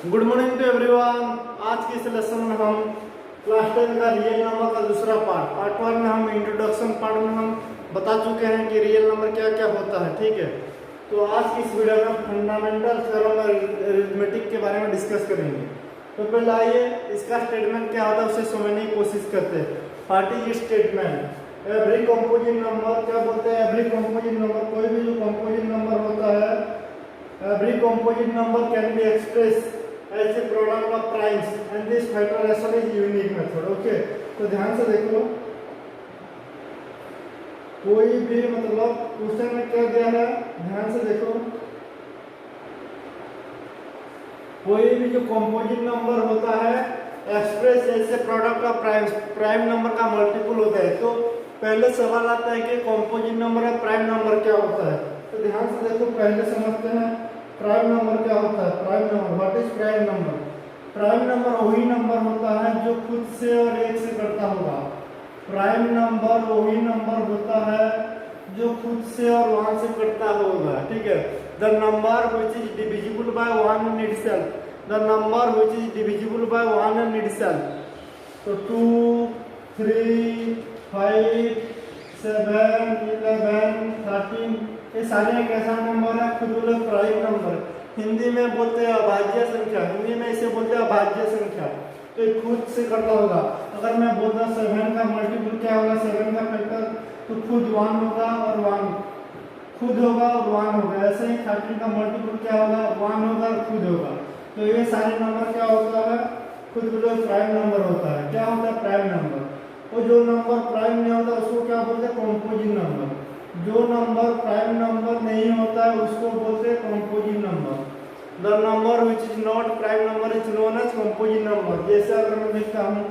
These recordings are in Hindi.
Good morning to everyone. आज के इस लेसन में हम क्लास 10 का रियल नंबर का दूसरा पार्ट 1 में हम इंट्रोडक्शन पार्ट में हम बता चुके हैं कि रियल नंबर क्या क्या होता है। ठीक है, तो आज की इस वीडियो में फंडामेंटल थ्योरम और अरिथमेटिक के बारे में डिस्कस करेंगे। तो पहले आइए इसका स्टेटमेंट क्या होता है उसे समझने की कोशिश करते हैं। What is statement? Every composite number क्या बोलते हैं? एवरी कंपोजिट नंबर, कोई भी जो कंपोजिट नंबर होता है, every composite number can be express as a product of primes and this factorization is unique method। Okay, तो ध्यान से देखो, कोई भी मतलब क्वेश्चन में क्या दिया है, ध्यान से देखो, कोई भी जो कंपोजिट नंबर होता है express as a product of primes, prime number का मल्टीपल होता है। तो पहले सवाल आता है कि कंपोजिट नंबर और प्राइम नंबर क्या होता है। तो ध्यान से देखो, पहले समझते हैं प्राइम नंबर क्या होता है। Prime number, what is prime number? Prime number वही नंबर होता है जो खुद से और एक से करता होगा। प्राइम नंबर वही नंबर होता है जो खुद से और 1 से करता होगा। ठीक है, the number which is divisible bye 1 in itself, the number which is divisible bye 1 in itself. तो 2 3 5 7 11 13 ये सारे एक ऐसा नंबर है खुद लोग प्राइम नंबर, हिंदी में बोलते हैं अभाज्य संख्या, हिंदी में इसे बोलते हैं अभाज्य संख्या। तो ये खुद से करता होगा। अगर मैं बोलता 7 का मल्टीपल क्या होगा, 7 का फैक्टर, तो खुद 1 होगा और 1 खुद होगा और 1 होगा। ऐसे ही 13 का मल्टीपल क्या होगा, 1 होगा और खुद होगा। तो ये सारे नंबर क्या होता है, खुद लोग प्राइम नंबर होता है। क्या होता है प्राइम नंबर? और जो नंबर प्राइम नहीं होता उसको क्या बोलते हैं, कंपोजिट नंबर। जो नंबर प्राइम नंबर नहीं होता है उसको बोलते हैं composite number. The number which is not prime number is known as composite number. जैसे अगर मैं लिखता हूँ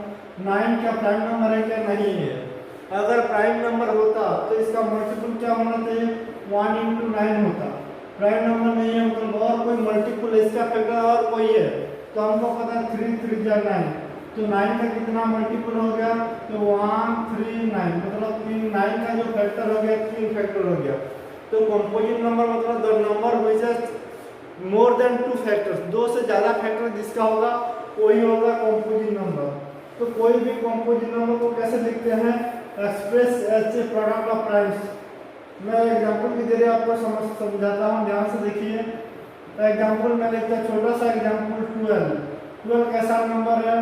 9 क्या प्राइम नंबर है क्या? नहीं है। अगर प्राइम नंबर होता तो इसका मल्टीपल क्या होना चाहिए, 1 × 9 होता। प्राइम नंबर नहीं है मतलब और कोई मल्टीपल इसका फैक्टर और कोई है, तो हमको पता है 3 3 जा 9, तो 9 का कितना मल्टीपल हो गया, तो 1 3 9, मतलब 9 का जो फैक्टर हो गया 3 फैक्टर हो गया। तो कंपोजिट नंबर मतलब the number which has more than 2 factors, 2 से ज्यादा फैक्टर जिसका होगा वही होगा कंपोजिट नंबर। तो कोई भी कंपोजिट नंबर को कैसे लिखते हैं, express as a product of primes. मैं एग्जांपल के जरिए आपको समझाता हूँ, ध्यान से देखिए। एग्जांपल मैं लिखता हूँ, छोटा सा एग्जांपल 12 कैसा नंबर है,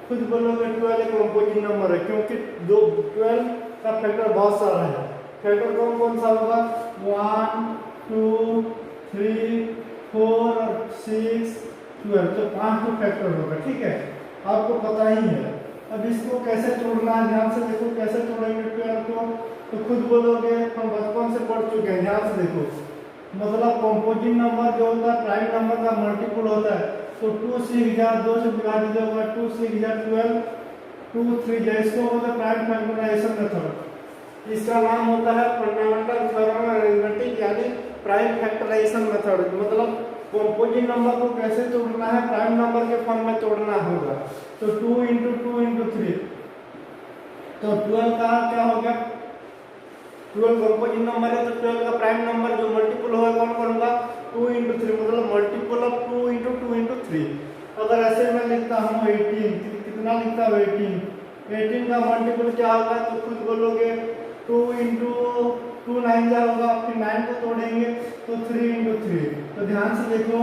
खुद बोलोगे 12 एक कंपोजिट नंबर है क्योंकि 12 का फैक्टर बहुत सारा है। फैक्टर कौन कौन सा होगा, 1 2 3 4 6 12, तो 5 फैक्टर होगा। ठीक है, आपको पता ही है। अब इसको कैसे तोड़ना है, ध्यान से देखो कैसे तोड़ेंगे 12 को, तो खुद बोलोगे, हम बचपन से पढ़ चुके हैं। ध्यान से देखो, मतलब कंपोजिट नंबर जो होता है प्राइम नंबर का मल्टीपल होता है। तो 2 6 जा 2 से मिला दीजिएगा, 2 6 जा 12, 2 3 जा, इसको होता है प्राइम फैक्टराइजेशन मेथड। इसका नाम होता है फंडामेंटल थ्योरम ऑफ अरिथमेटिक यानी प्राइम फैक्टराइजेशन मेथड। मतलब कंपोजिट नंबर को कैसे तोड़ना है, प्राइम नंबर के फॉर्म में तोड़ना होगा। तो 2 × 2 × 3, तो 12 का क्या हो गया, 12 कंपोजिट नंबर है तो 12 का प्राइम नंबर जो मल्टीपल होगा कौन कौन होगा, 2 × 3, मतलब मल्टीपल ऑफ 2 × 2 × 3। अगर ऐसे मैं लिखता हूँ 18, कितना लिखता हूँ 18 का मल्टीपल क्या होगा, तो खुद बोलोगे 2 × 2 9 जा होगा, फिर 9 को तोड़ेंगे तो 3 × 3। तो ध्यान से देखो,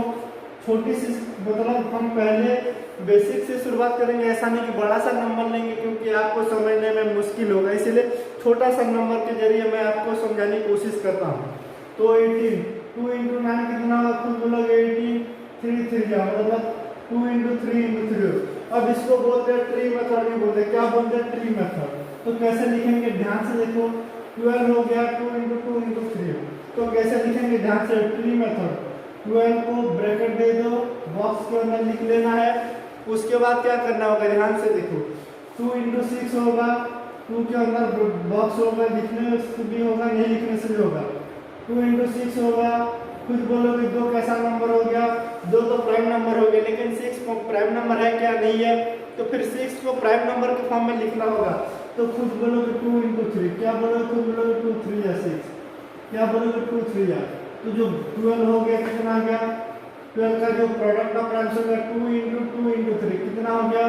छोटी सी मतलब हम पहले बेसिक से शुरुआत करेंगे, ऐसा नहीं कि बड़ा सा नंबर लेंगे क्योंकि आपको समझने में मुश्किल होगा, इसलिए छोटा सा नंबर के जरिए मैं आपको समझाने की कोशिश करता हूँ। तो 18, 2 × 9 कितना होगा, खुद बोलोगे 18, 3 3 जा, मतलब 2 × 3 × 3। अब इसको बोलते हैं ट्री मेथड, नहीं बोलते, क्या बोलते हैं, ट्री मेथड। तो कैसे लिखेंगे, ध्यान से देखो, 12 हो गया 2 × 2 × 3, तो कैसे लिखेंगे, ध्यान से, ट्री मेथड। 12 को ब्रैकेट दे दो, बॉक्स के अंदर लिख लेना है। उसके बाद क्या करना होगा, ध्यान से देखो, 2 × 6 होगा, 2 के अंदर बॉक्स होगा, लिखने से भी होगा नहीं लिखने से भी होगा। 2 × 6 होगा, खुद बोलोगे 2 कैसा नंबर हो गया, 2 तो प्राइम नंबर हो गया, लेकिन 6 प्राइम नंबर है क्या, नहीं है, तो फिर 6 को प्राइम नंबर के फॉर्म में लिखना होगा। तो खुद बोलोगे 2 × 3, क्या बोलोगे, खुद बोलोगे 2 3 या 6, क्या बोलोगे 2 3 या, तो जो 12 हो गया कितना आ गया 12 का जो प्रोडक्ट ऑफ प्राइम्स होगा 2 इंटू 2 इंटू 3 कितना हो गया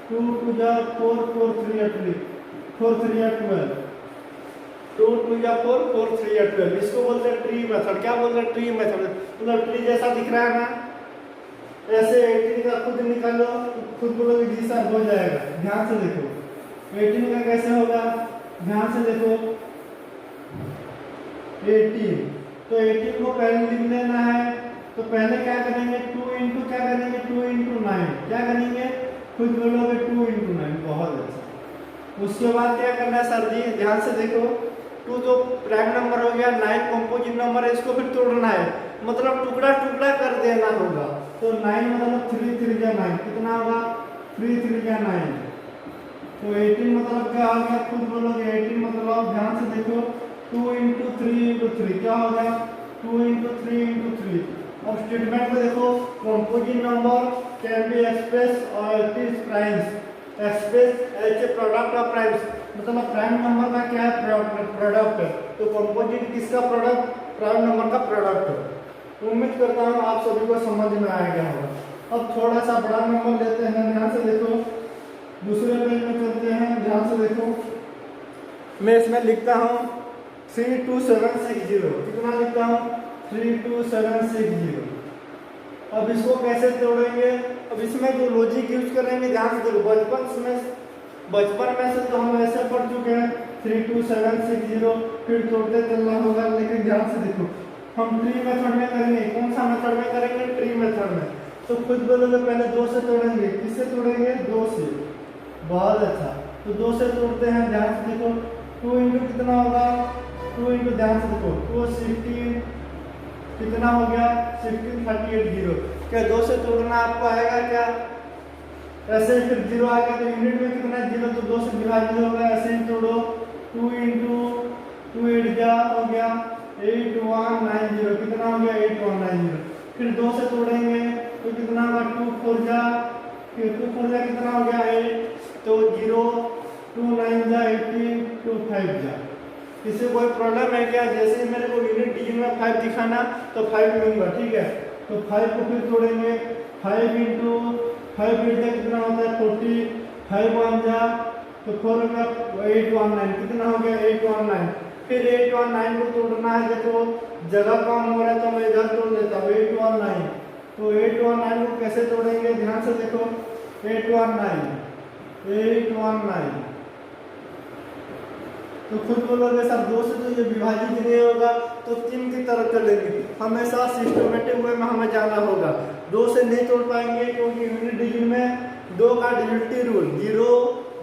2 2 जा 4 4 3 या 3 4 3 या 12 2 2 या 4 4 3 या 12 इसको बोलते हैं ट्री मेथड। क्या बोलते हैं ट्री मेथड मतलब ट्री जैसा दिख रहा है ना ऐसे 18 का खुद निकालो खुद बोलोगे जी सर हो जाएगा। ध्यान से देखो 18 का कैसे होगा ध्यान से देखो 18 तो 18 को पहले लिख लेना है तो पहले क्या करेंगे 2 इंटू क्या करेंगे 2 इंटू 9 क्या करेंगे खुद बोलोगे 2 इंटू 9 बहुत अच्छा। उसके बाद क्या करना है सर जी ध्यान से देखो 2 तो प्राइम नंबर हो गया 9 कंपोजिट नंबर है इसको फिर तोड़ना है मतलब टुकड़ा टुकड़ा कर देना होगा तो 9 मतलब 3 3 या 9 कितना होगा 3 3 या 9 तो 18 मतलब क्या हो गया खुद बोलोगे 18 मतलब ध्यान से देखो 2 इंटू 3 इंटू 3 क्या हो गया 2 इंटू 3 इंटू 3। अब स्टेटमेंट में देखो composite number can be express और it is primes express as a product of primes मतलब प्राइम नंबर का क्या है प्रोडक्ट तो कंपोजिट किसका प्रोडक्ट प्राइम नंबर का प्रोडक्ट है। उम्मीद करता हूँ आप सभी को समझ में आ गया होगा। अब थोड़ा सा बड़ा नंबर लेते हैं ध्यान से देखो दूसरे पेज में चलते हैं ध्यान से देखो मैं इसमें लिखता हूँ 32760 कितना लिखता हूँ 32760। अब इसको कैसे तोड़ेंगे अब इसमें जो लॉजिक यूज करेंगे ध्यान से देखो बचपन में से तो हम ऐसे पढ़ चुके हैं 32760 फिर तोड़ते चलना होगा लेकिन ध्यान से देखो हम ट्री मेथड में करेंगे कौन सा मेथड में करेंगे ट्री मेथड में तो खुद बोलोगे पहले 2 से तोड़ेंगे किससे तोड़ेंगे 2 से बहुत अच्छा तो 2 से तोड़ते हैं ध्यान से देखो 2 इंटू कितना होगा 2 इंटू ध्यान से देखो 216 कितना हो गया 16380 क्या 2 से तोड़ना आपको आएगा क्या ऐसे फिर 0 आ गया तो यूनिट में कितना 0 तो 2 से विभाजित होगा ऐसे ही तोड़ो 2 इंटू 2 8 जा हो गया 8190 कितना हो गया 8190 फिर 2 से तोड़ेंगे तो कितना होगा 2 4 जा फिर 2 4 जा कितना हो गया 8 तो 0 2 9 जा 18 2 5 जा। किसी कोई प्रॉब्लम है क्या जैसे ही मेरे को यूनिट डिजिट में 5 दिखाना तो 5 लूंगा ठीक है तो 5 को फिर तोड़ेंगे 5 इंटू 5 इंटू कितना होता है 40 5 1 जा तो 4 हो गया 819 कितना हो गया 819 फिर 819 को तोड़ना है देखो जगह कम हो रहा है तो मैं इधर तोड़ देता हूँ 819 तो 819 को कैसे तोड़ेंगे ध्यान से देखो 819 तो खुद बोलोगे सर 2 से तो ये विभाजित नहीं होगा तो 3 की तरफ चलेंगे हमेशा सिस्टमेटिक वे में हमें जाना होगा 2 से नहीं तोड़ पाएंगे क्योंकि यूनिट डिजिट में 2 का डिविजिबिलिटी रूल 0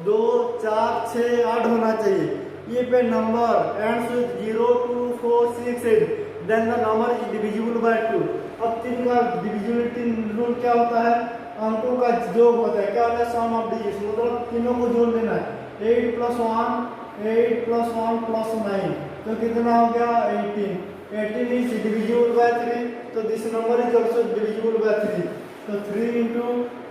2 4 6 8 होना चाहिए ये पे number ends with 0 2 4 6 8 then the number is divisible by 2। अब 3 का डिविजिबिलिटी रूल क्या होता है अंकों का योग होता है क्या होता है सम ऑफ डिजिट्स मतलब तीनों को जोड़ लेना है 8 + 1 + 9 तो कितना हो गया 18 इज डिविजिबल बाय 3 तो this number is also divisible by 3 तो 3 इंटू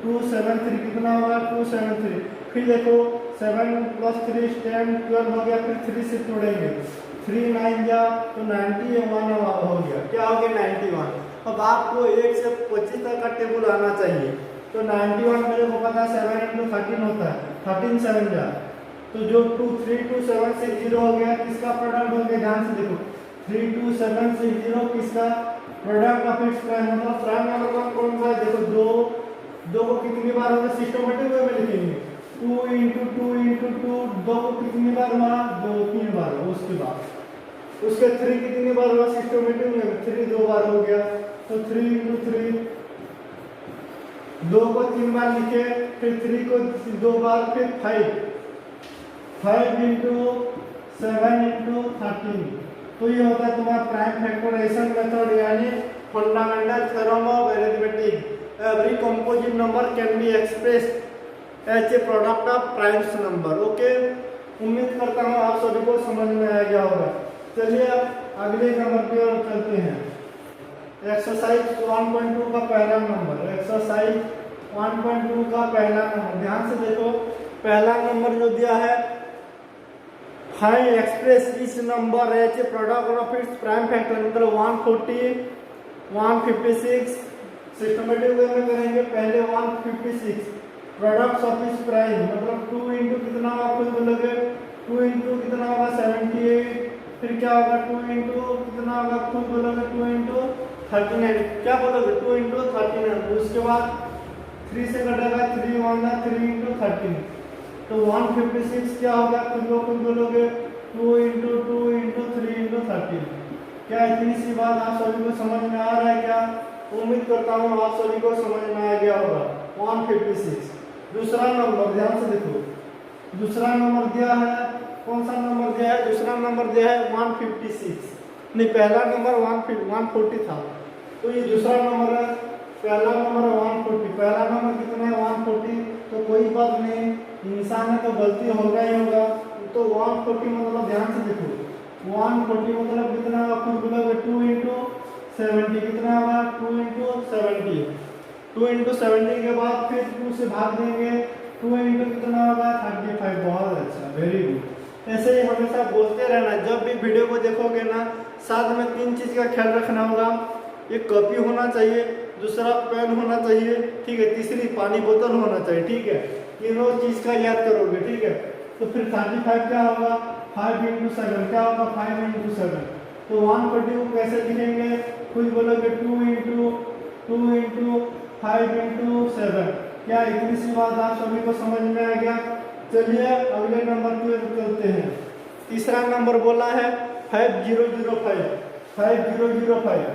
273 कितना होगा 273 फिर देखो 7 + 3 10 12 हो गया फिर 3 से तोड़ेंगे 3 9 जा तो 91 हो गया क्या हो गया 91। अब आपको 1 से 25 तक का टेबल आना चाहिए तो 91 मेरे को पता 7 इंटू 13 होता है 13 7 जा तो जो 32760 हो गया किसका प्रोडक्ट हो गया ध्यान से देखो 32760 किसका प्रोडक्ट ऑफ इट्स प्राइम मतलब प्राइम नंबर का कौन सा है देखो 2 को कितनी बार होगा सिस्टमेटिक वे में लिखेंगे 2 इंटू 2 इंटू 2 2 को कितनी बार हुआ 2 3 बार उसके बाद उसके 3 कितनी बार हुआ सिस्टमेटिक में 3 2 बार हो गया तो 3 इंटू 3 2 को 3 बार लिखे फिर 3 को 2 बार फिर 5 इंटू 7 इंटू 13 तो ये होता है तुम्हारा प्राइम फैक्टराइजेशन मेथड यानी fundamental theorem of arithmetic every composite number can be expressed as a product of primes number. Okay उम्मीद करता हूँ आप सभी को समझ में आ गया होगा। चलिए अब अगले नंबर की ओर चलते हैं एक्सरसाइज 1.2 का पहला नंबर एक्सरसाइज 1.2 का पहला नंबर ध्यान से देखो पहला नंबर जो दिया है फाइंड एक्सप्रेस इस number as a product of its prime factor मतलब 140 156 सिस्टमेटिक वे में करेंगे। पहले 156 प्रोडक्ट्स ऑफ इस प्राइम, मतलब 2 इंटू कितना होगा, खुद बोलोगे 2 इंटू कितना होगा 78, फिर क्या होगा 2 इंटू कितना होगा, खुद बोलोगे 2 इंटू 39, क्या बोलोगे 2 इंटू 39। उसके बाद 3 से कटेगा 3 1 3 इंटू 13, तो 156 क्या होगा, खुद बोलोगे 2 इंटू 3 इंटू 13। क्या इतनी सी बात आप सभी को समझ में आ रहा है क्या? उम्मीद करता हूँ आप सभी को समझ में आ गया होगा। 156। दूसरा नंबर ध्यान से देखो, दूसरा नंबर दिया है, कौन सा नंबर दिया है? दूसरा नंबर दिया है 156, नहीं पहला नंबर 140 था, तो ये दूसरा नंबर है। पहला नंबर 140, पहला नंबर कितना है 140, तो कोई बात नहीं, इंसान है तो गलती होगा ही होगा। तो 140 मतलब ध्यान से देखो, 140 मतलब कितना होगा, खुद बोलोगे 2 इंटू 70, कितना होगा 2 इंटू 70, 2 इंटू 70 के बाद फिर 2 से भाग देंगे, 2 इंटू कितना होगा 35। बहुत अच्छा, वेरी गुड। ऐसे ही हमेशा बोलते रहना, जब भी वीडियो को देखोगे ना, साथ में 3 चीज़ का ख्याल रखना होगा। एक कॉपी होना चाहिए, दूसरा पेन होना चाहिए, ठीक है, तीसरी पानी बोतल होना चाहिए, ठीक है। तीनों चीज़ का याद करोगे, ठीक है। तो फिर 35 क्या होगा, 5 इंटू 7 क्या होगा, 5 इंटू 7। तो 140 को कैसे लिखेंगे, खुद बोलोगे 2 इंटू 5 इंटू 7। क्या इतनी सी बात आप सभी को समझ में आ गया? चलिए अगले नंबर पे चलते हैं। तीसरा नंबर बोला है 5005, 5005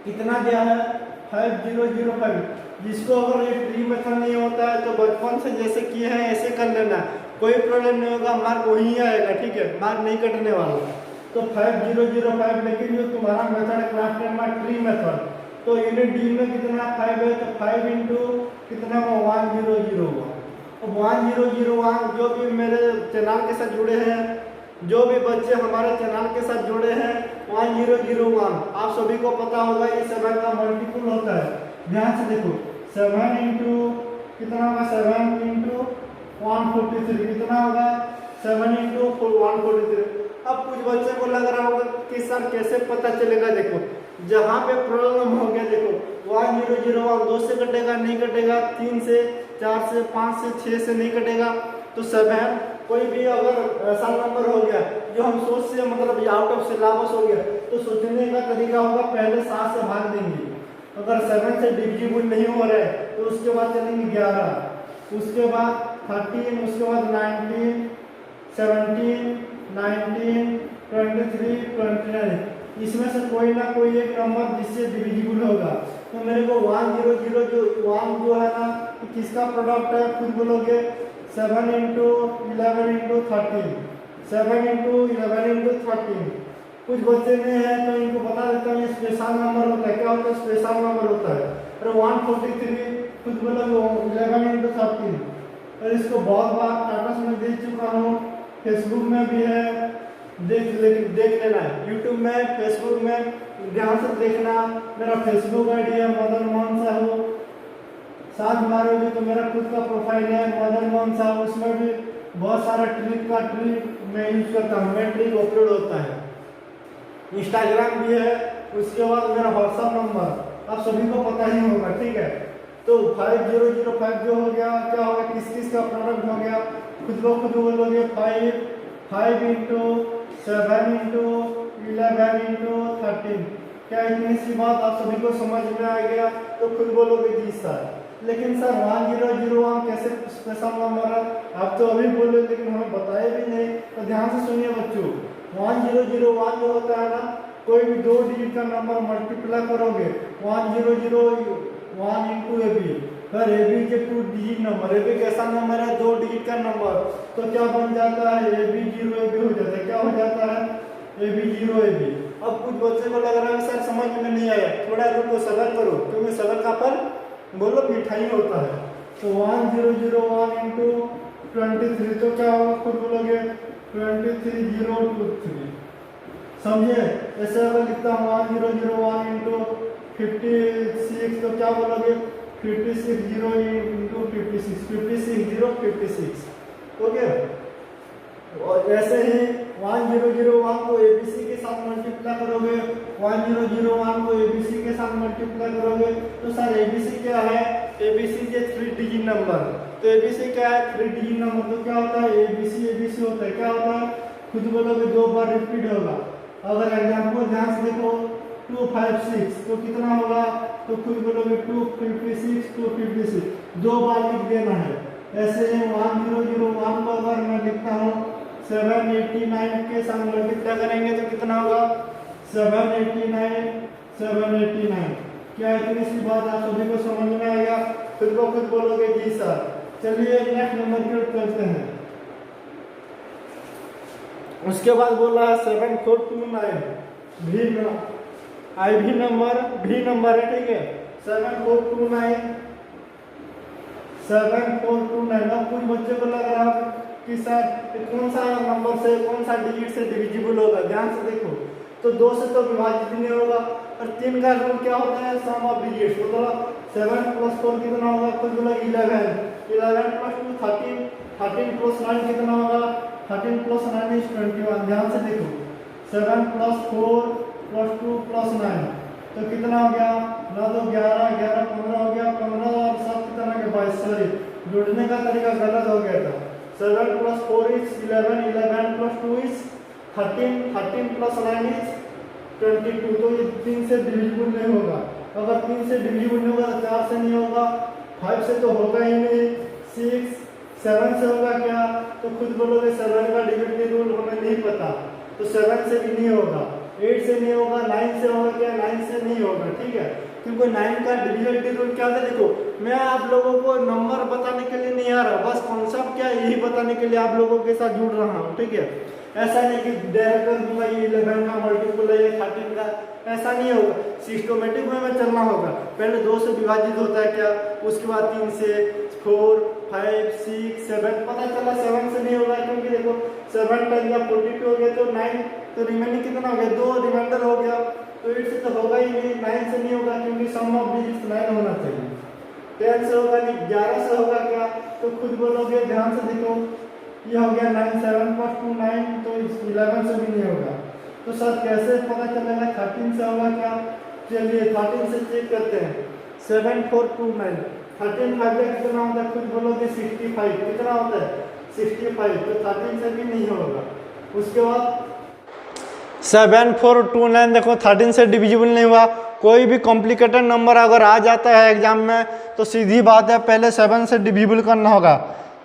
कितना दिया है 5005। जिसको अगर ये ट्री मेथड नहीं होता है तो बचपन से जैसे किए हैं ऐसे कर लेना, कोई प्रॉब्लम नहीं होगा, मार्क वही आएगा, ठीक है, मार्क नहीं कटने वाला। तो 5005, लेकिन जो तुम्हारा मेथड है क्लास 10 में ट्री मेथड, तो यूनिट डी में कितना 5 है, तो 5 इंटू कितना हुआ 1001। अब 1001 जो भी मेरे चैनल के साथ जुड़े हैं, जो भी बच्चे हमारे चैनल के साथ जुड़े हैं, 1001 आप सभी को पता होगा ये 7 का मल्टीपल होता है। ध्यान से देखो, 7 इंटू कितना होगा, 7 इंटू 143 कितना होगा, 7 इंटू 143। अब कुछ बच्चे को लग रहा होगा कि सर कैसे पता चलेगा, देखो जहाँ पे प्रॉब्लम हो गया, देखो 1001 2 से कटेगा नहीं कटेगा, 3 से 4 से 5 से 6 से नहीं कटेगा, तो 7 कोई भी अगर ऐसा नंबर हो गया जो हम सोच से मतलब आउट ऑफ सिलेबस हो गया, तो सोचने का तरीका होगा पहले 7 से भाग देंगे। अगर 7 से डिविजिबल नहीं हो रहा है तो उसके बाद चलेंगे 11, उसके बाद 13, उसके बाद 19, 17, 19, 23, 29। इसमें से कोई ना कोई एक नंबर जिससे डिविजिबल होगा। तो मेरे को 100 जो 1 जो है ना, किसका प्रोडक्ट है, खुद बोलोगे 7 इंटू 11 इंटू 13, 7 इंटू 11 इंटू 13। कुछ बच्चे में है तो इनको बता देता हूँ, ये स्पेशल नंबर होता है। क्या होता है, स्पेशल नंबर होता है। और 143 कुछ बोलोगे 11 इंटू 13। और इसको बहुत बार टाटा में दे चुका हूँ, फेसबुक में भी है, देख लेना है, यूट्यूब में, फेसबुक में ध्यान से देखना। मेरा फेसबुक आईडी है मदन मोहन साहू, साथ मारोगे तो मेरा खुद का प्रोफाइल है मदन मोहन साहू, उसमें भी बहुत सारा ट्रिक मैं यूज करता हूँ, मैं ट्रिक अपलोड होता है। इंस्टाग्राम भी है, उसके बाद मेरा व्हाट्सअप नंबर आप सभी को पता ही होगा, ठीक है। तो 5005 जो हो गया, क्या होगा, किस का प्रोडक्ट हो गया, खुद बोलोगे 5 इंटू 7 इंटू 11 इंटू 13। क्या इतनी सी बात आप सभी को समझ में आ गया? तो खुद बोलोगे जी सर, लेकिन सर 1001 कैसे स्पेशल नंबर है, आप तो अभी बोले लेकिन हमें बताए भी नहीं। तो ध्यान से सुनिए बच्चों, 1001 जो होता है ना, कोई भी 2 डिजिट का नंबर मल्टीप्लाई करोगे 1001 इंटू AB, अगर AB के 2 डिजिट नंबर, AB कैसा नंबर है 2 डिजिट का नंबर, तो क्या बन जाता है AB 0 AB हो जाता है। क्या हो जाता है AB 0 AB। अब कुछ बच्चे को लग रहा है सर समझ में नहीं आया, थोड़ा रुको सबर करो, क्योंकि सबर का फल बोलो मिठाई होता है। तो 1001 इंटू 23, तो क्या होगा, खुद बोलोगे 23023। समझे? ऐसे अगर लिखता हूँ 1001 इंटू 56, तो क्या बोलोगे 56 इंटू 56। ओके। और ऐसे ही 1001 को ABC के साथ साथ मल्टीप्लाई करोगे, 1001 को एबीसी के साथ मल्टीप्लाई करोगे तो सर एबीसी क्या है, एबीसी ये 3 डिजिट नंबर, तो एबीसी क्या है 3 डिजिट नंबर, तो क्या होता है एबीसी एबीसी होता है, क्या होता है खुद बोलोगे 2 बार रिपीट होगा। अगर एग्जाम्पल ध्यान से देखो 256 तो कितना होगा, तो खुद बोलोगे 256 256 2 बार लिख देना है। ऐसे 1001 को अगर मैं लिखता हूँ 789 के साथ मल्टीप्लाई करेंगे तो कितना होगा 789 789। क्या इतनी सी बात आप सभी को समझ में आएगा, खुद को खुद बोलोगे जी सर। चलिए नेक्स्ट नंबर की ओर चलते हैं। उसके बाद बोला है 7429 भी आई भी नंबर है, ठीक है 7429 7429। अब कुछ बच्चे को लग रहा कि सर कौन सा नंबर से कौन सा डिजिट से डिविजिबल होगा, ध्यान से देखो तो 2 से तो विभाजित नहीं होगा, और 3 का रूल क्या होता है सम ऑफ डिजिट्स, मतलब 7 + 4 कितना होगा, खुद बोला 11 11 + 2 13 13 + 9 कितना होगा 13 + 9 = 21। ध्यान से देखो 7 + 4 + 2 + 9 तो कितना हो गया 9 2 11 11 15 हो गया, 15 और 7 कितना हो गया 22। सॉरी जोड़ने का तरीका गलत हो गया था। 7 + 4 = 11 11 + 2 = 13 13 + 9 = 22। तो ये 3 से डिविजिबल नहीं होगा, अगर 3 से डिविजिबल नहीं होगा तो 4 से नहीं होगा, 5 से तो होगा ही नहीं, 6 7 से होगा क्या, तो खुद बोलोगे 7 का डिविजिबिलिटी रूल हमें नहीं पता, तो 7 से भी नहीं होगा, 8 से नहीं होगा, 9 से होगा क्या, 9 से नहीं होगा, ठीक है। क्योंकि 9 का डिविजिबिलिटी रूल क्या है, देखो मैं आप लोगों को नंबर बताने के लिए नहीं आ रहा, बस कॉन्सेप्ट क्या है यही बताने के लिए आप लोगों के साथ जुड़ रहा हूँ, ठीक है। ऐसा नहीं कि डायरेक्ट कर दूंगा ये 11 का मल्टीपल है, 13 का, ऐसा नहीं होगा, सिस्टमेटिक वे में चलना होगा। पहले 2 से विभाजित होता है क्या, उसके बाद 3 से, 4 5 6 7, पता चला 7 से नहीं होगा, क्योंकि देखो 7 × 42 हो गया तो 9, तो रिमेनिंग कितना हो गया 2 रिमाइंडर हो गया, तो 8 से तो होगा ही नहीं, 9 से नहीं होगा क्योंकि सम ऑफ डिजिट्स 9 होना चाहिए, 10 से होगा नहीं, 11 से होगा क्या, तो खुद बोलोगे ध्यान से देखो ये हो गया 9 7 + 2 9, तो 11 से भी नहीं होगा, तो सर कैसे पता चलेगा 13 से होगा क्या, चलिए 13 से चेक करते हैं। 7 4 2 9 13 5 का कितना होता है, खुद बोलोगे 65, कितना होता है 65, तो 13 से भी नहीं होगा। उसके बाद 7 4 2 9 देखो 13 से डिविजिबल नहीं हुआ। कोई भी कॉम्प्लिकेटेड नंबर अगर आ जाता है एग्जाम में तो सीधी बात है पहले 7 से डिविजिबल करना होगा,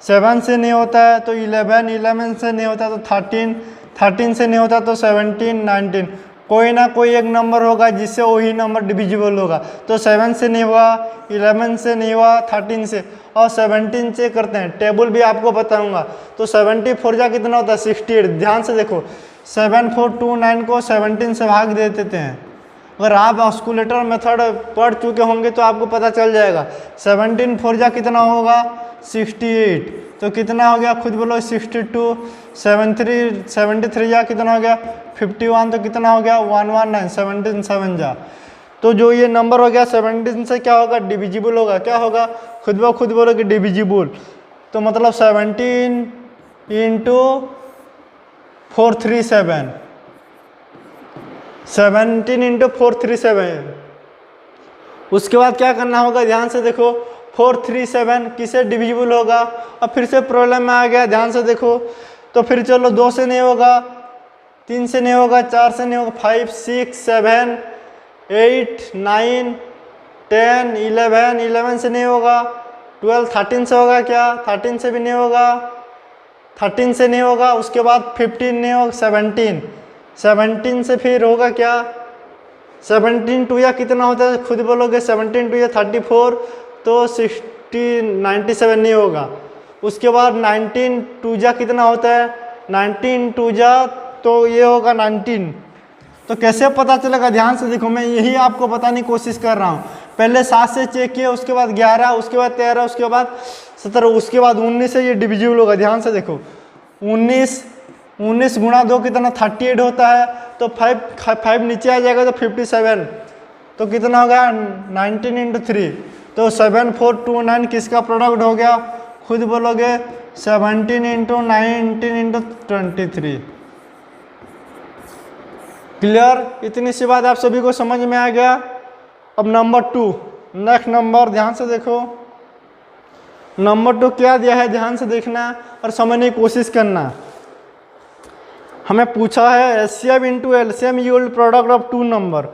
7 से नहीं होता है तो 11 11 से नहीं होता तो 13 13 से नहीं होता तो 17 19, कोई ना कोई एक नंबर होगा जिससे वही नंबर डिविजिबल होगा, तो 7 से नहीं हुआ, 11 से नहीं हुआ, 13 से, और 17 चेक करते हैं, टेबल भी आपको बताऊंगा। तो 74 जा कितना होता है 68। ध्यान से देखो 7 4 2 9 को 17 से भाग दे देते हैं, अगर आप ऑस्कुलेटर मेथड पढ़ चुके होंगे तो आपको पता चल जाएगा। 17 4 जा कितना होगा 68, तो कितना हो गया खुद बोलो 62। 73 जा कितना हो गया 51, तो कितना हो गया 119। 17 7 जा, तो जो ये नंबर हो गया 17 से क्या होगा डिविजिबल होगा, क्या होगा खुद बोलोगे डिविजिबल, तो मतलब 17 × 437 17 × 437। उसके बाद क्या करना होगा, ध्यान से देखो 437 किसे डिविजिबल होगा, अब फिर से प्रॉब्लम में आ गया, ध्यान से देखो, तो फिर चलो 2 से नहीं होगा, 3 से नहीं होगा, 4 से नहीं होगा, 5 6 7 8 9 10 11 11 से नहीं होगा, 12 13 से होगा क्या, 13 से भी नहीं होगा, 13 से नहीं होगा, उसके बाद 15 नहीं होगा, 17 से फिर होगा क्या 17 2 या कितना होता है खुद बोलोगे, 17 2 या 34, तो 97 नहीं होगा। उसके बाद 19 2 जा कितना होता है 19 2 जा, तो ये होगा 19। तो कैसे पता चलेगा, ध्यान से देखो, मैं यही आपको बताने की कोशिश कर रहा हूँ। पहले 7 से चेक किया, उसके बाद 11, उसके बाद 13, उसके बाद 17, उसके बाद 19 से ये डिविजिबल होगा। ध्यान से देखो 19 × 2 कितना 38 होता है, तो 5 नीचे आ जाएगा तो 57, तो कितना होगा 19 × 3, तो 7 4 2 9 किसका प्रोडक्ट हो गया खुद बोलोगे 17 × 19 × 23। क्लियर? इतनी सी बात आप सभी को समझ में आ गया। अब नंबर 2, नेक्स्ट नंबर ध्यान से देखो। नंबर 2 क्या दिया है ध्यान से देखना और समझने की कोशिश करना। हमें पूछा है HCF into LCM yield product of 2 number.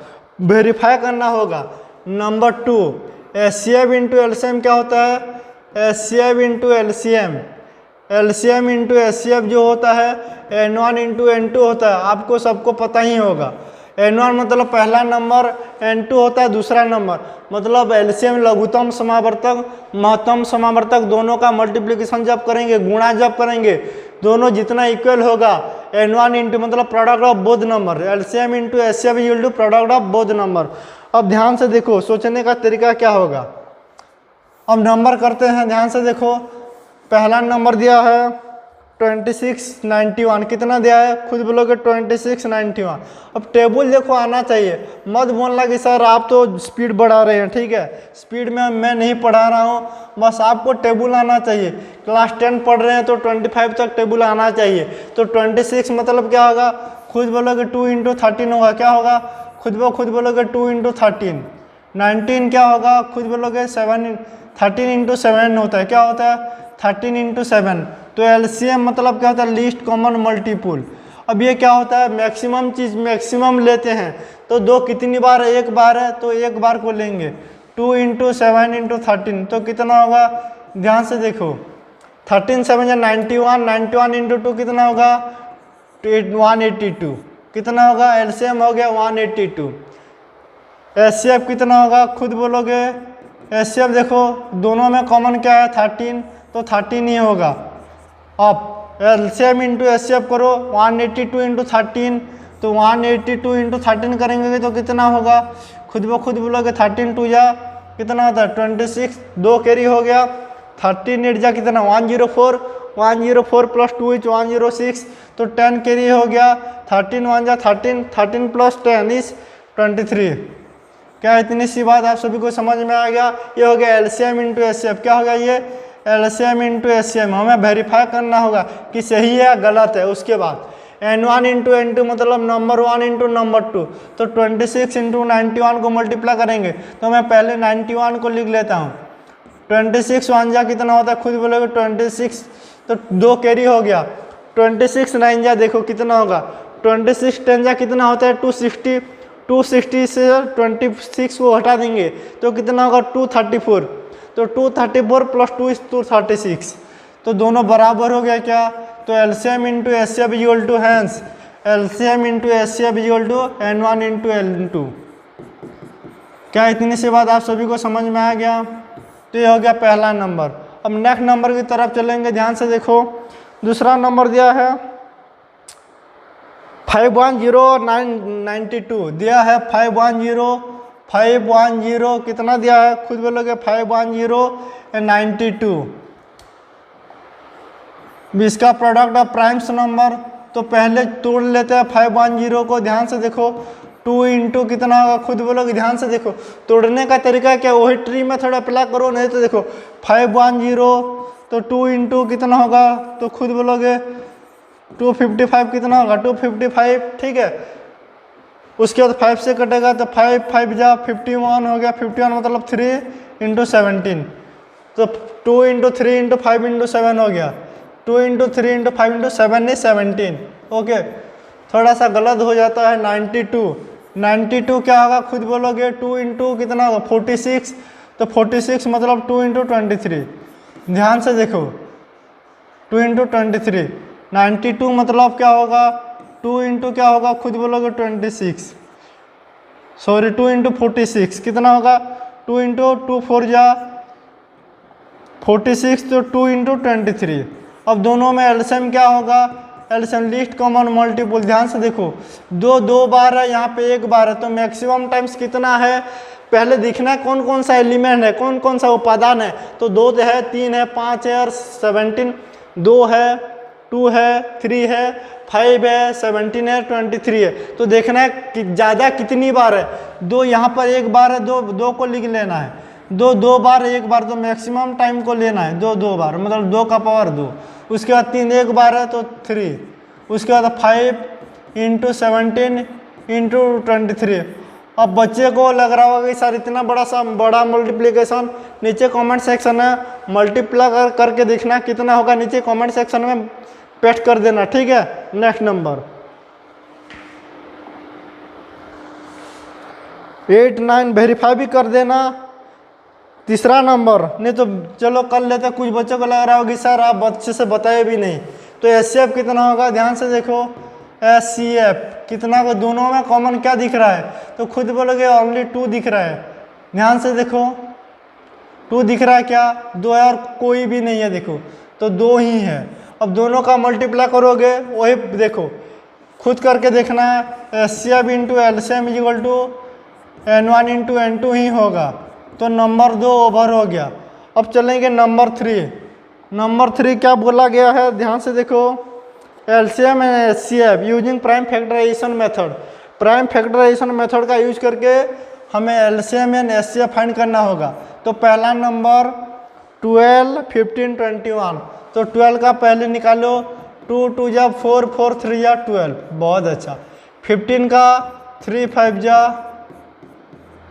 Verify करना होगा। नंबर 2 एचसीएफ इंटू एलसीएम क्या होता है? HCF into LCM, LCM into HCF जो होता है N1 इंटू N2 होता है। आपको सबको पता ही होगा। N1 मतलब पहला नंबर, N2 होता है दूसरा नंबर। मतलब एलसीएम लघुत्तम समावर्तक महत्तम समावर्तक दोनों का मल्टीप्लिकेशन जब करेंगे, गुणा जब करेंगे, दोनों जितना इक्वल होगा N1 इंटू मतलब product of both number, LCM into HCF equal to product of both number. अब ध्यान से देखो सोचने का तरीका क्या होगा। अब नंबर करते हैं, ध्यान से देखो। पहला नंबर दिया है 2691, कितना दिया है खुद बोलोगे 2691। अब टेबल देखो आना चाहिए, मत बोलना कि सर आप तो स्पीड बढ़ा रहे हैं। ठीक है, स्पीड में मैं नहीं पढ़ा रहा हूँ, बस आपको टेबल आना चाहिए। क्लास 10 पढ़ रहे हैं तो 25 तक टेबल आना चाहिए। तो 26 मतलब क्या होगा, खुद बोलोगे 2 इंटू 13 होगा। क्या होगा, खुद बोलोगे 2 इंटू 13। 19 क्या होगा, खुद बोलोगे 7, 13 इंटू 7 होता है। क्या होता है 13 इंटू 7। तो एलसीएम मतलब क्या होता है, लीस्ट कॉमन मल्टीपुल। अब ये क्या होता है, मैक्सिमम चीज़ मैक्सिमम लेते हैं। तो 2 कितनी बार है, एक बार है तो एक बार को लेंगे। 2 इंटू 7 इंटू 13 तो कितना होगा, ध्यान से देखो। 13 7 या 91, 91 इंटू 2 कितना होगा 182। कितना होगा, एलसीएम हो गया 182। एचसीएफ कितना होगा, खुद बोलोगे। एचसीएफ देखो दोनों में कॉमन क्या है 13, तो 13 ही होगा। अब एलसीएम इंटू एचसीएफ करो, 182 इंटू 13, तो 182 इंटू 13 करेंगे तो कितना होगा, खुद बोलोगे 13 2 जा कितना होता है 26, 2 कैरी हो गया। 13 8 जा कितना 104, 104 प्लस 2 इज 106, तो 10 कैरी हो गया। 13 1 जा 13, 13 प्लस 10 इज 23। क्या इतनी सी बात आप सभी को समझ में आ गया। ये हो गया एलसीएम इंटू एचसीएफ। क्या होगा ये, एलसीएम इंटू एचसीएम। हमें वेरीफाई करना होगा कि सही है या गलत है। उसके बाद N1 इंटू N2 मतलब नंबर 1 इंटू नंबर 2, तो 26 इंटू 91 को मल्टीप्लाई करेंगे। तो मैं पहले 91 को लिख लेता हूँ। 26 1 जा कितना होता है, खुद बोलोगे 26, तो 2 कैरी हो गया। 26 9 जा देखो कितना होगा, 26 10 जा कितना होता है 260, 260 से 26 को हटा देंगे तो कितना होगा 234, तो 234 प्लस 2 इज 236, तो दोनों बराबर हो गया। क्या, तो LCM into HCF equal to hence LCM into HCF equal to N1 into N2। क्या इतनी सी बात आप सभी को समझ में आ गया। तो ये हो गया पहला नंबर। अब नेक्स्ट नंबर की तरफ चलेंगे, ध्यान से देखो। दूसरा नंबर दिया है 51092 दिया है 510 कितना दिया है, खुद बोलोगे 51092। इसका प्रोडक्ट ऑफ प्राइम्स नंबर, तो पहले तोड़ लेते हैं 510 को। ध्यान से देखो 2 इंटू कितना होगा, खुद बोलोगे। ध्यान से देखो तोड़ने का तरीका क्या, वही ट्री में थोड़ा अप्लाई करो, नहीं तो देखो 510 तो 2 इंटू कितना होगा, तो खुद बोलोगे 255 कितना होगा 255। ठीक है, उसके बाद 5 से कटेगा तो 5 5 जा 51 हो गया। 51 मतलब 3 इंटू 17, तो 2 इंटू 3 इंटू 5 इंटू 7 हो गया। 2 into 3 into 5 into 7 is 17। Okay, थोड़ा सा गलत हो जाता है 92 क्या होगा, खुद बोलोगे। 2 इंटू कितना होगा 46, तो 46 मतलब 2 इंटू 23। ध्यान से देखो 2 इंटू 23, 92 मतलब क्या होगा 2 इंटू क्या होगा, खुद बोलोगे 26, सॉरी 2 इंटू 46 कितना होगा 2 इंटू 2 4 जा 46, तो 2 इंटू 23। अब दोनों में एलसीएम क्या होगा, एलसीएम लीस्ट कॉमन मल्टीपल। ध्यान से देखो 2 बार है, यहाँ पे 1 बार है, तो मैक्सिमम टाइम्स कितना है पहले देखना है कौन कौन सा एलिमेंट है, कौन कौन सा उपादान है। तो 2 है, 3 है, 5 है और 17, 2 है, 2 है, 3 है, 5 है, 17 है, 23 है। तो देखना है कि ज़्यादा कितनी बार है। 2 यहाँ पर 1 बार है, 2 को लिख लेना है। 2 बार 1 बार, तो मैक्सिमम टाइम को लेना है 2 बार, मतलब 2 का पावर 2। उसके बाद 3 1 बार है तो 3, उसके बाद 5 इंटू 17 इंटू 23। अब बच्चे को लग रहा होगा कि सर इतना बड़ा मल्टीप्लिकेशन, नीचे कमेंट सेक्शन में मल्टीप्लाई करके देखना कितना होगा, नीचे कमेंट सेक्शन में पेस्ट कर देना, ठीक है। नेक्स्ट नंबर 8 9 वेरीफाई भी कर देना। तीसरा नंबर, नहीं तो चलो कर लेते, कुछ बच्चों को लग रहा होगी सर आप अच्छे से बताए भी नहीं। तो HCF कितना होगा, ध्यान से देखो, HCF कितना को दोनों में कॉमन क्या दिख रहा है, तो खुद बोलोगे ओनली 2 दिख रहा है। ध्यान से देखो 2 दिख रहा है, क्या 2 है और कोई भी नहीं है, देखो तो 2 ही है। अब दोनों का मल्टीप्लाई करोगे, वही देखो खुद करके देखना है। HCF into LCM equal to N1 into N2 ही होगा, तो नंबर 2 ओवर हो गया। अब चलेंगे नंबर 3। नंबर 3 क्या बोला गया है, ध्यान से देखो, LCM and HCF using prime factorization method. Prime factorization method का यूज करके हमें LCM एंड HCF फाइंड करना होगा। तो पहला नंबर 12 15 21, तो 12 का पहले निकालो, 2 2 जा 4 4 3 जा 12, बहुत अच्छा। 15 का 3 5 जा,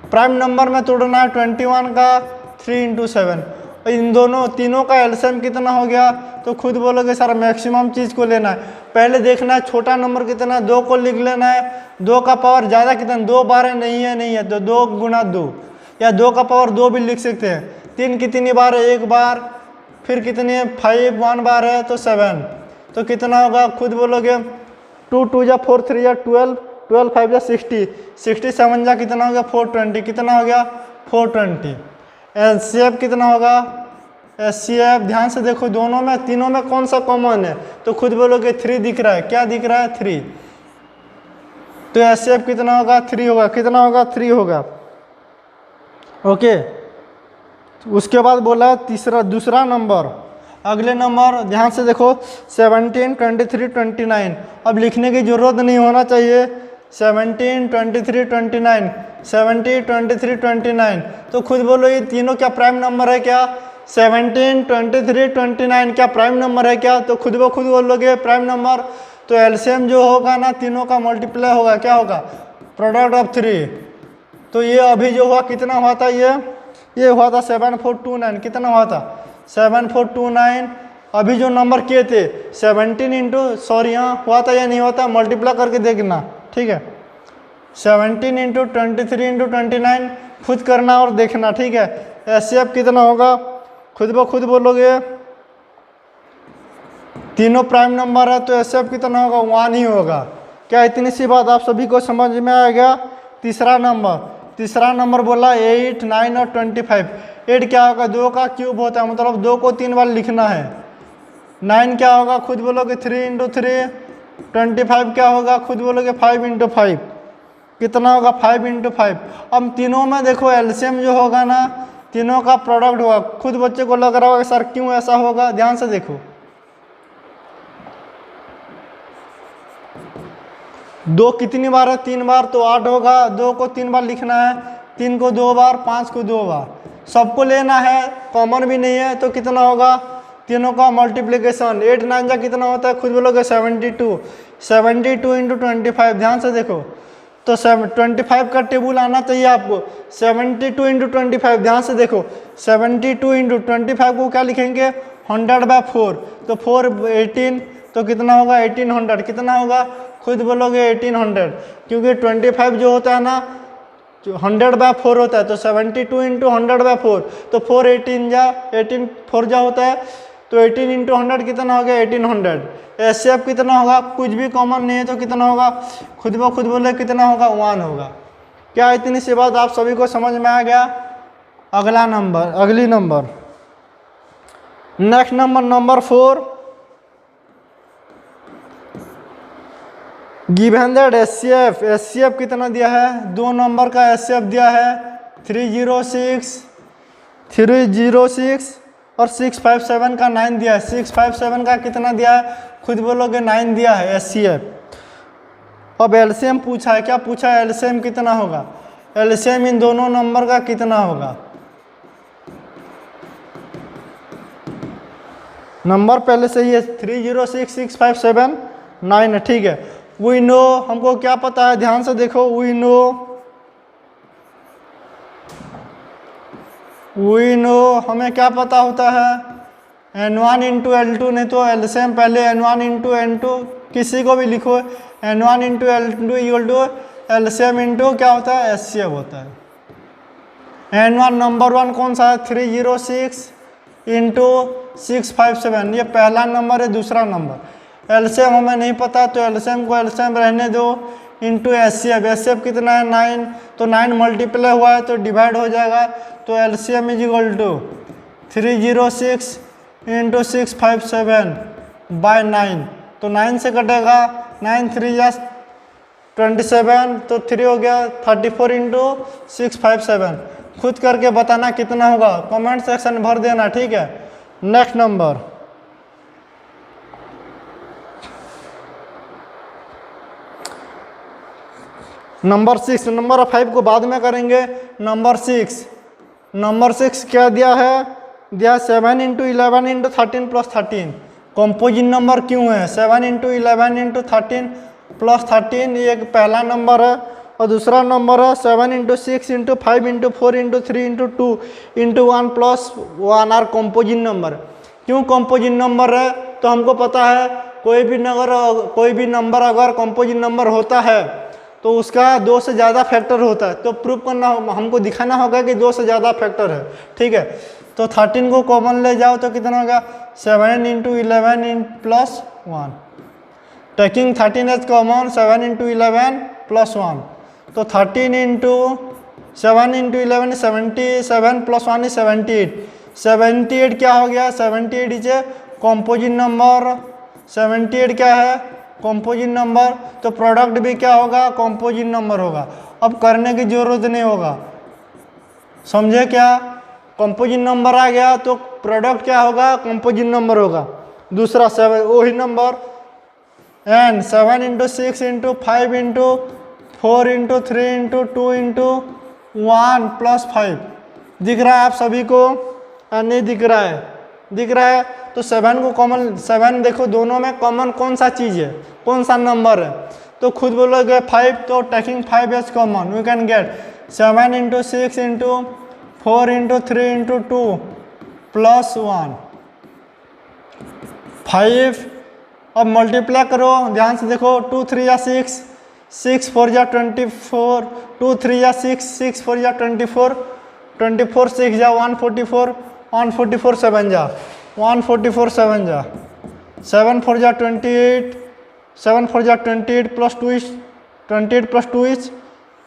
प्राइम नंबर में तोड़ना है, 21 का 3 इंटू 7। इन दोनों तीनों का एलसीएम कितना हो गया, तो खुद बोलोगे सर मैक्सिमम चीज़ को लेना है। पहले देखना है छोटा नंबर कितना है, 2 को लिख लेना है। 2 का पावर ज़्यादा कितना, 2 बार नहीं है तो 2 गुना 2, या 2 का पावर 2 भी लिख सकते हैं। 3 कितनी बार है, 1 बार, फिर कितनी है 5 1 बार है तो 7, तो कितना होगा खुद बोलोगे। 2 2 जा 4 3 जा 12, 12 5 जा 60, 67 जा कितना हो गया 420, कितना हो गया 420। एचसीएफ कितना होगा, एचसीएफ ध्यान से देखो दोनों में तीनों में कौन सा कॉमन है, तो खुद बोलोगे 3 दिख रहा है, क्या दिख रहा है 3, तो एचसीएफ कितना होगा 3 होगा, कितना होगा 3 होगा। ओके, उसके बाद बोला दूसरा नंबर, अगले नंबर ध्यान से देखो 17 23 29। अब लिखने की जरूरत नहीं होना चाहिए, 17 23 29, 70 23 29, तो खुद बोलो ये तीनों क्या प्राइम नंबर है क्या, 17 23 29 क्या प्राइम नंबर है क्या, तो खुद बोलोगे प्राइम नंबर। तो एलसीएम जो होगा ना तीनों का मल्टीप्लाई होगा, क्या होगा प्रोडक्ट ऑफ 3। तो ये अभी जो हुआ कितना हुआ था, ये हुआ था 7429, कितना हुआ था 7429। अभी जो नंबर किए थे 17 इंटू सॉरी यहाँ हुआ था या नहीं हुआ था, मल्टीप्लाई करके देखना, ठीक है। 17 इंटू 23 इंटू 29 खुद करना और देखना, ठीक है। एचसीएफ कितना होगा खुद बोलोगे, तीनों प्राइम नंबर है तो एचसीएफ कितना होगा 1 ही होगा। क्या इतनी सी बात आप सभी को समझ में आ गया। तीसरा नंबर बोला 8 9 और 25। 8 क्या होगा 2 का क्यूब होता है, मतलब 2 को 3 बार लिखना है। 9 क्या होगा खुद बोलोगे 3 इंटू 3। 25 क्या होगा खुद बोलोगे 5 इंटू 5, कितना होगा 5 इंटू 5। अब तीनों में देखो एलसीएम जो होगा ना तीनों का प्रोडक्ट होगा। खुद बच्चे को लग रहा होगा सर क्यों ऐसा होगा, ध्यान से देखो 2 कितनी बार है 3 बार, तो 8 होगा। 2 को 3 बार लिखना है, 3 को 2 बार, 5 को 2 बार, सबको लेना है, कॉमन भी नहीं है, तो कितना होगा तीनों का मल्टीप्लिकेशन। 8 9 जा कितना होता है खुद बोलोगे 72। 72 इंटू 25, ध्यान से देखो तो 25 का टेबल आना चाहिए आपको। 72 इंटू 25, ध्यान से देखो 72 इंटू 25 को क्या लिखेंगे 100/4, तो 4 18, तो कितना होगा 1800, कितना होगा खुद बोलोगे 1800, क्योंकि 25 जो होता है ना 100/4 होता है, तो 72 इंटू 100/4, तो 4 18 जा 18 4 जा होता है, तो 18 इंटू 100 कितना हो गया 1800। एचसीएफ कितना होगा, कुछ भी कॉमन नहीं है तो कितना होगा खुद बोले कितना होगा 1 होगा। क्या इतनी सी बात आप सभी को समझ में आ गया। अगली number next number 4, given that HCF कितना दिया है, 2 नंबर का एचसीएफ दिया है 306 और 657 का 9 दिया है। 657 का कितना दिया है खुद बोलोगे 9 दिया है एचसीएफ। अब एलसीएम पूछा है, क्या पूछा है एलसीएम कितना होगा, एलसीएम इन दोनों नंबर का कितना होगा। नंबर पहले से ही है 306 657 9 है, ठीक है। वी नो, हमको क्या पता है, ध्यान से देखो, वी नो हमें क्या पता होता है, N1 इंटू L2, नहीं तो एलसीएम पहले N1 इंटू N2, किसी को भी लिखो, N1 into L2 equal to LCM into क्या होता है, एचसीएफ होता है। N1 नंबर 1 कौन सा है, 306 इंटू 657, ये पहला नंबर है, दूसरा नंबर। एलसीएम हमें नहीं पता तो एलसीएम को एलसीएम रहने दो, इंटू एचसीएफ, एचसीएफ कितना है 9, तो 9 मल्टीप्लाई हुआ है तो डिवाइड हो जाएगा, तो LCM is equal to 306 into 657 by 9, तो 9 से कटेगा, 9 3 या 27, तो 3 हो गया, 34 इंटू 657। खुद करके बताना कितना होगा, कमेंट सेक्शन भर देना, ठीक है। नेक्स्ट नंबर, नंबर 6, नंबर 5 को बाद में करेंगे। नंबर 6 क्या दिया है, दिया 7 into 11 into 13 plus 13। Composite number क्यों है, 7 इंटू 11 इंटू 13 प्लस 13, ये एक पहला नंबर है, और दूसरा नंबर है 7 into 6 into 5 into 4 into 3 into 2 into 1 plus 1 are composite number. क्यों कंपोजिट नंबर है, तो हमको पता है कोई भी नंबर अगर कंपोजिट नंबर होता है तो उसका 2 से ज़्यादा फैक्टर होता है, तो प्रूव करना, हमको दिखाना होगा कि 2 से ज़्यादा फैक्टर है, ठीक है। तो 13 को कॉमन ले जाओ तो कितना होगा, 7 into 11 plus 1, taking 13 as common, 7 into 11 plus 1, तो 13 इंटू 7 इंटू 11 77 प्लस 1 इज 78। 78 क्या हो गया, 78 इज ए कॉम्पोजिट नंबर, 78 क्या है, कॉम्पोजिट नंबर, तो प्रोडक्ट भी क्या होगा, कॉम्पोजिट नंबर होगा। अब करने की जरूरत नहीं होगा, समझे क्या, कॉम्पोजिट नंबर आ गया तो प्रोडक्ट क्या होगा, कॉम्पोजिट नंबर होगा। दूसरा 7, वही number N 7 into 6 into 5 into 4 into 3 into 2 into 1 plus 5, दिख रहा है आप सभी को, नहीं दिख रहा है, दिख रहा है। तो 7 को कॉमन, 7 देखो दोनों में कॉमन कौन सा चीज़ है, कौन सा नंबर है, तो खुद बोलोगे 5, तो taking 5 as common we can get 7 into 6 into 4 into 3 into 2 plus 1 5। अब मल्टीप्लाई करो, ध्यान से देखो, 2 3 या 6, 6 4 या 24, 2 3 या 6, 6 4 या 24, 24 6 या 144, 144 7 जा 144 7 जा 7 4 जा 28, 7 4 जा 28 प्लस 2 इज 28 प्लस 2 इज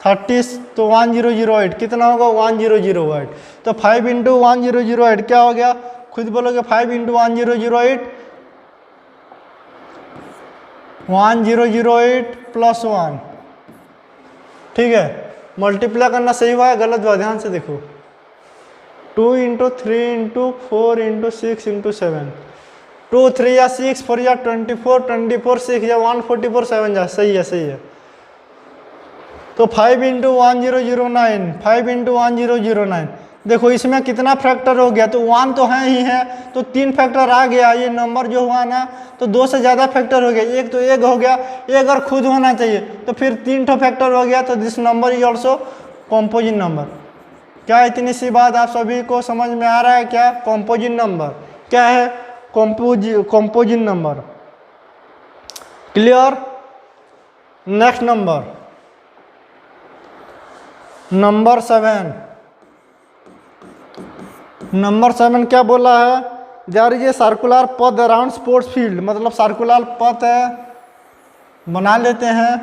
30, तो 1008 कितना होगा, 1008। तो 5 इंटू 1008 क्या हो गया, खुद बोलोगे 5 इंटू 1008, 1008 प्लस 1, ठीक है। मल्टीप्लाई करना सही हुआ है, गलत हुआ, ध्यान से देखो, 2 इंटू 3 इंटू 4 इंटू 6 इंटू 7, 2 3 या 6 4 या 24, 24 6 या 144 7 जा, सही है, सही है। तो 5 इंटू 1009, 5 इंटू 1009, देखो इसमें कितना फैक्टर हो गया, तो 1 तो है ही है, तो 3 फैक्टर आ गया, ये नंबर जो हुआ ना, तो 2 से ज़्यादा फैक्टर हो गया, एक तो एक हो गया, एक और खुद होना चाहिए, तो फिर 3 ठो फैक्टर हो गया, तो this number is also composite number. क्या इतनी सी बात आप सभी को समझ में आ रहा है क्या, कॉम्पोजिट नंबर क्या है, composite number, clear. Next number, number 7, number 7 क्या बोला है, there is a circular path around sports field, मतलब सर्कुलर पथ है, बना लेते हैं।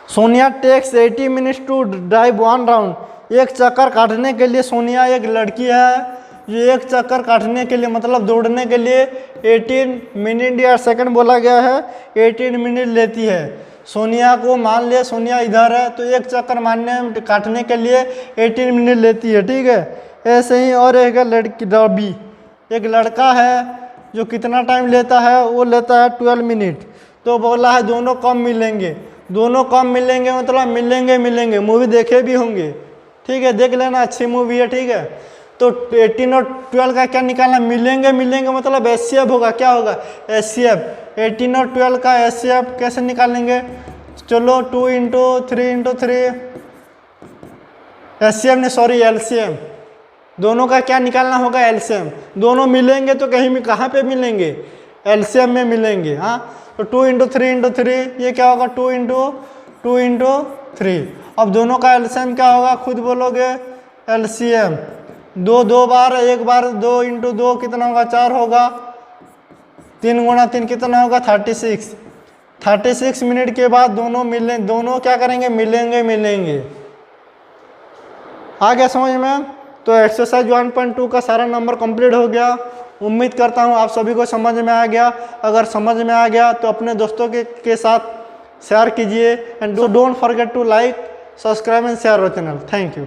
Sonia takes 80 minutes to drive 1 round, एक चक्कर काटने के लिए सोनिया एक लड़की है जो एक चक्कर काटने के लिए मतलब दौड़ने के लिए 18 मिनट या सेकंड बोला गया है, 18 मिनट लेती है। सोनिया को मान ले, सोनिया इधर है, तो एक चक्कर मारने काटने के लिए 18 मिनट लेती है, ठीक है। ऐसे ही और एक लड़की रवि, एक लड़का है जो कितना टाइम लेता है, वो लेता है 12 मिनट। तो बोला है दोनों कम मिलेंगे, दोनों कम मिलेंगे मतलब मिलेंगे, मूवी देखे भी होंगे, ठीक है, देख लेना, अच्छी मूवी है, ठीक है। तो 18 और 12 का क्या निकालना, मिलेंगे मतलब एचसीएफ होगा, क्या होगा, एचसीएफ। 18 और 12 का HCF कैसे निकालेंगे? चलो 2 इंटू 3 इंटू 3 HCF ने सॉरी LCM, दोनों का क्या निकालना होगा? LCM। दोनों मिलेंगे तो कहीं भी कहाँ पे मिलेंगे? LCM में मिलेंगे। हाँ, तो 2 इंटू 3 इंटू 3 ये क्या होगा? 2 इंटू 3। अब दोनों का LCM क्या होगा? खुद बोलोगे LCM। 2 बार, एक बार 2 इंटू 2 कितना होगा? 4 होगा। 3 गुणा 3 कितना होगा? 36 मिनट के बाद दोनों क्या करेंगे? मिलेंगे। आ गया समझ में? तो एक्सरसाइज 1.2 का सारा नंबर कंप्लीट हो गया। उम्मीद करता हूँ आप सभी को समझ में आ गया। अगर समझ में आ गया तो अपने दोस्तों के साथ शेयर कीजिए and don't forget to like, subscribe and share our channel. Thank you.